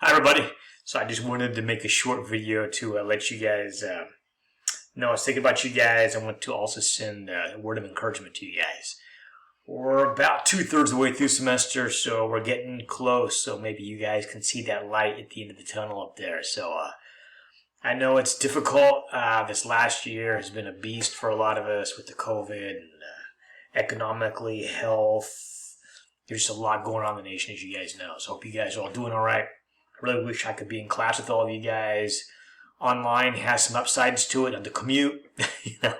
Hi everybody. So I just wanted to make a short video to let you guys know I was thinking about you guys. I want to also send a word of encouragement to you guys. We're about 2/3 of the way through semester, so we're getting close. So maybe you guys can see that light at the end of the tunnel up there. So I know it's difficult. This last year has been a beast for a lot of us with the COVID and economically, health. There's just a lot going on in the nation, as you guys know. So I hope you guys are all doing all right. I really wish I could be in class with all of you guys. Online has some upsides to it on the commute. You can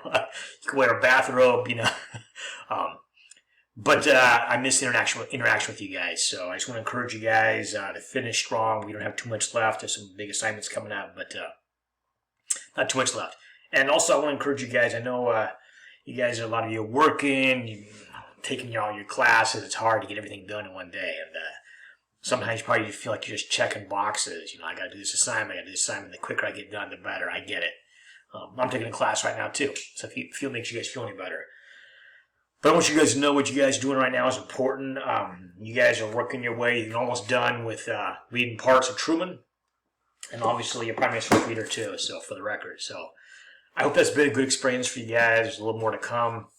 wear a bathrobe, but I miss interaction with you guys. So I just want to encourage you guys to finish strong. We don't have too much left. There's some big assignments coming up, but not too much left. And also, I want to encourage you guys. I know you guys, a lot of you are working, taking all your classes. It's hard to get everything done in one day, and sometimes probably you feel like you're just checking boxes. I got to do this assignment. I got to do this assignment. The quicker I get done, the better. I get it. I'm taking a class right now too, so if it makes you guys feel any better. But I want you guys to know what you guys are doing right now is important. You guys are working your way. You're almost done with reading parts of Truman, and obviously your primary source reader too. So for the record, so I hope that's been a good experience for you guys. There's a little more to come,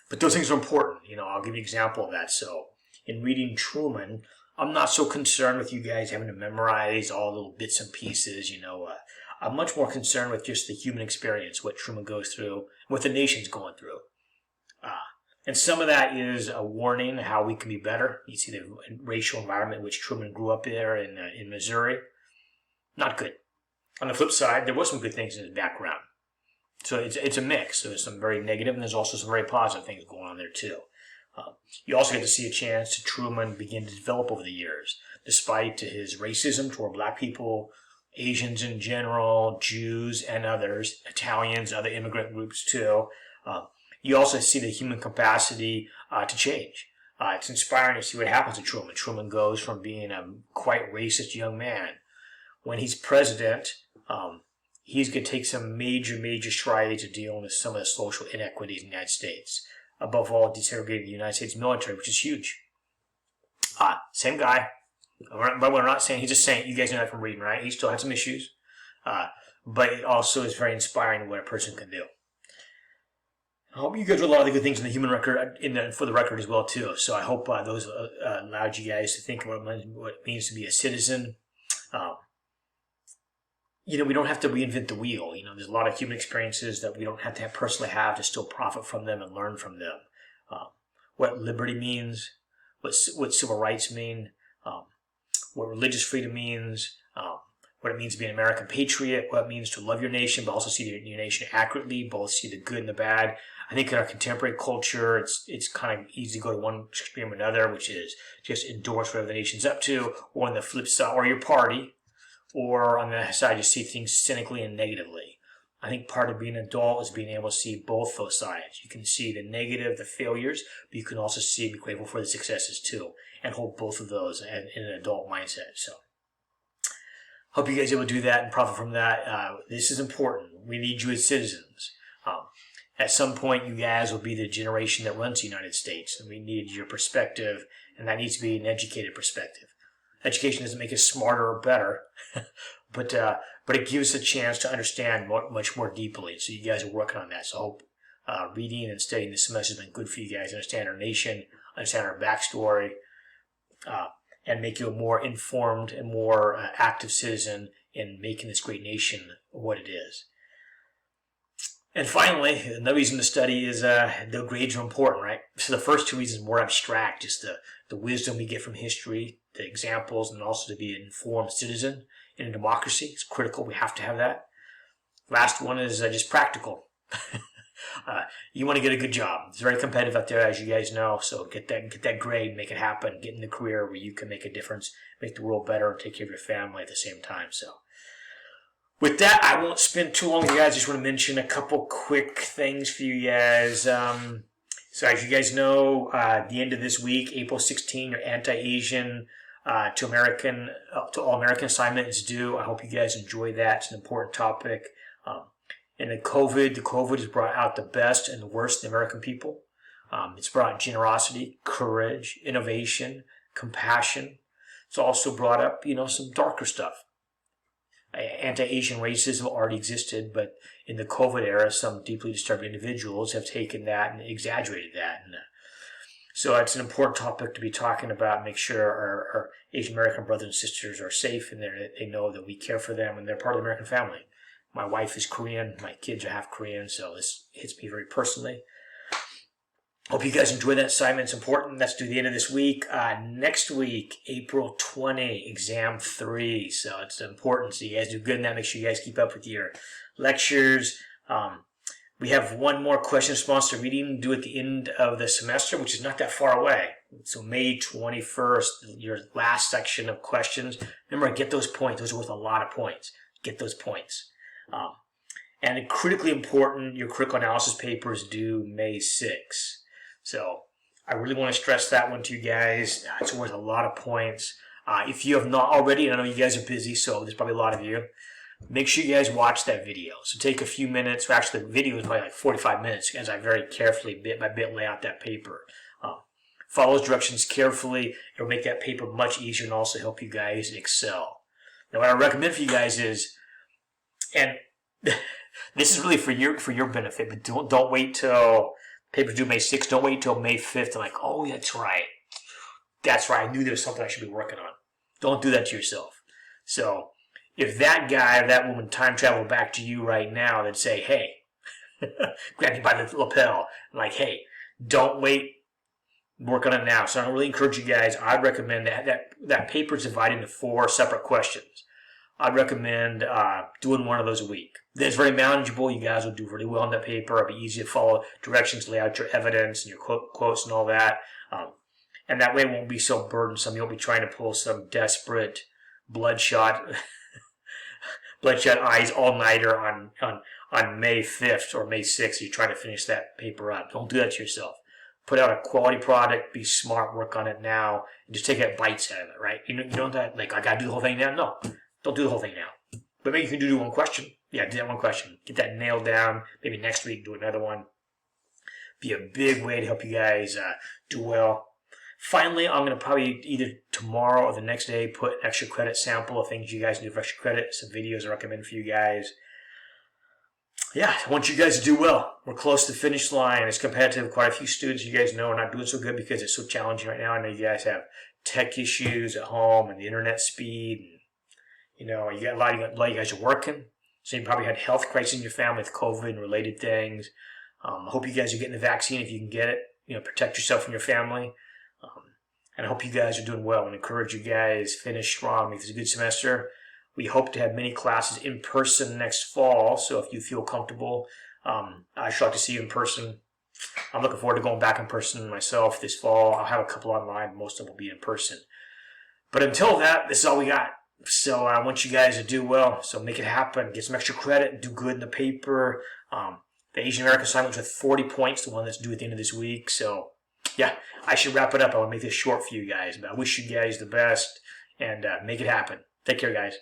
but those things are important. I'll give you an example of that. So in reading Truman, I'm not so concerned with you guys having to memorize all the little bits and pieces. I'm much more concerned with just the human experience, what Truman goes through, what the nation's going through. And some of that is a warning how we can be better. You see the racial environment in which Truman grew up there in Missouri. Not good. On the flip side, there was some good things in his background. So it's a mix. There's some very negative, and there's also some very positive things going on there too. You also get to see a chance to Truman begin to develop over the years, despite his racism toward black people, Asians in general, Jews and others, Italians, other immigrant groups too. You also see the human capacity to change. It's inspiring to see what happens to Truman. Truman goes from being a quite racist young man. When he's president, he's going to take some major strides to dealing with some of the social inequities in the United States. Above all, desegregating the United States military, which is huge. Same guy. But we're not saying, he's just saying, you guys know that from reading, right? He still had some issues. But it also is very inspiring what a person can do. I hope you guys read a lot of the good things in the human record, for the record as well, too. So I hope those allowed you guys to think about what it means to be a citizen. We don't have to reinvent the wheel. There's a lot of human experiences that we don't have to personally have to still profit from them and learn from them. What liberty means, what civil rights mean, what religious freedom means, what it means to be an American patriot, what it means to love your nation, but also see your nation accurately, both see the good and the bad. I think in our contemporary culture, it's kind of easy to go to one extreme or another, which is just endorse whatever the nation's up to, or on the flip side, or your party, or on the side, you see things cynically and negatively. I think part of being an adult is being able to see both those sides. You can see the negative, the failures, but you can also be grateful for the successes too, and hold both of those in an adult mindset. So, hope you guys are able to do that and profit from that. This is important. We need you as citizens. At some point, you guys will be the generation that runs the United States, and we need your perspective, and that needs to be an educated perspective. Education doesn't make us smarter or better, but it gives us a chance to understand much more deeply. So you guys are working on that. So I hope reading and studying this semester has been good for you guys to understand our nation, understand our backstory, and make you a more informed and more active citizen in making this great nation what it is. And finally, another reason to study is the grades are important, right? So the first two reasons are more abstract, just the wisdom we get from history, the examples, and also to be an informed citizen in a democracy. It's critical. We have to have that. Last one is just practical. You want to get a good job. It's very competitive out there, as you guys know. So get that grade, make it happen. Get in the career where you can make a difference, make the world better, and take care of your family at the same time. So with that, I won't spend too long with you guys. I just want to mention a couple quick things for you guys. So as you guys know, the end of this week, April 16, your anti-Asian to all American assignment is due. I hope you guys enjoy that. It's an important topic. And the COVID has brought out the best and the worst in American people. It's brought generosity, courage, innovation, compassion, It's also brought up, some darker stuff. Anti-Asian racism already existed, but in the COVID era, some deeply disturbed individuals have taken that and exaggerated that. And so it's an important topic to be talking about. Make sure our Asian American brothers and sisters are safe and they know that we care for them and they're part of the American family. My wife is Korean. My kids are half Korean, so this hits me very personally. Hope you guys enjoy that assignment. It's important. That's due the end of this week. Next week, April 20, exam 3. So it's important. So you guys do good in that. Make sure you guys keep up with your lectures. We have one more question response to reading due at the end of the semester, which is not that far away. So May 21st, your last section of questions. Remember, get those points. Those are worth a lot of points. Get those points. And critically important, your critical analysis paper is due May 6th. So I really want to stress that one to you guys. It's worth a lot of points. If you have not already, and I know you guys are busy, so there's probably a lot of you, make sure you guys watch that video. So take a few minutes, or actually the video is probably like 45 minutes as I very carefully, bit by bit, lay out that paper. Follow those directions carefully. It'll make that paper much easier and also help you guys excel. Now what I recommend for you guys is, and this is really for your benefit, but don't wait till paper's due May 6th. Don't wait till May 5th. I'm like, oh, that's right. That's right. I knew there was something I should be working on. Don't do that to yourself. So if that guy or that woman time traveled back to you right now, they'd say, hey, grab you by the lapel. I'm like, hey, don't wait. Work on it now. So I really encourage you guys. I'd recommend that paper is divided into 4 separate questions. I'd recommend doing one of those a week. It's very manageable. You guys will do really well on that paper. It'll be easy to follow directions, lay out your evidence and your quotes and all that. And that way it won't be so burdensome. You won't be trying to pull some desperate bloodshot eyes all-nighter on May 5th or May 6th. You're trying to finish that paper up. Don't do that to yourself. Put out a quality product. Be smart. Work on it now. And just take that bites out of it, right? You don't have like, I got to do the whole thing now. No. Don't do the whole thing now. But maybe you can do one question. Yeah, do that one question. Get that nailed down. Maybe next week do another one. Be a big way to help you guys do well. Finally, I'm going to probably either tomorrow or the next day put an extra credit sample of things you guys can do for extra credit. Some videos I recommend for you guys. Yeah, I want you guys to do well. We're close to the finish line. It's competitive. Quite a few students you guys know are not doing so good because it's so challenging right now. I know you guys have tech issues at home and the internet speed. And, you got a lot of you guys are working. So you probably had health crisis in your family with COVID and related things. I hope you guys are getting the vaccine if you can get it. Protect yourself and your family. And I hope you guys are doing well and encourage you guys finish strong. Make this a good semester. We hope to have many classes in person next fall. So if you feel comfortable, I'd like to see you in person. I'm looking forward to going back in person myself this fall. I'll have a couple online. Most of them will be in person. But until that, this is all we got. So I want you guys to do well. So make it happen. Get some extra credit. Do good in the paper. The Asian American assignment's with 40 points, the one that's due at the end of this week. So yeah, I should wrap it up. I want to make this short for you guys. But I wish you guys the best and make it happen. Take care, guys.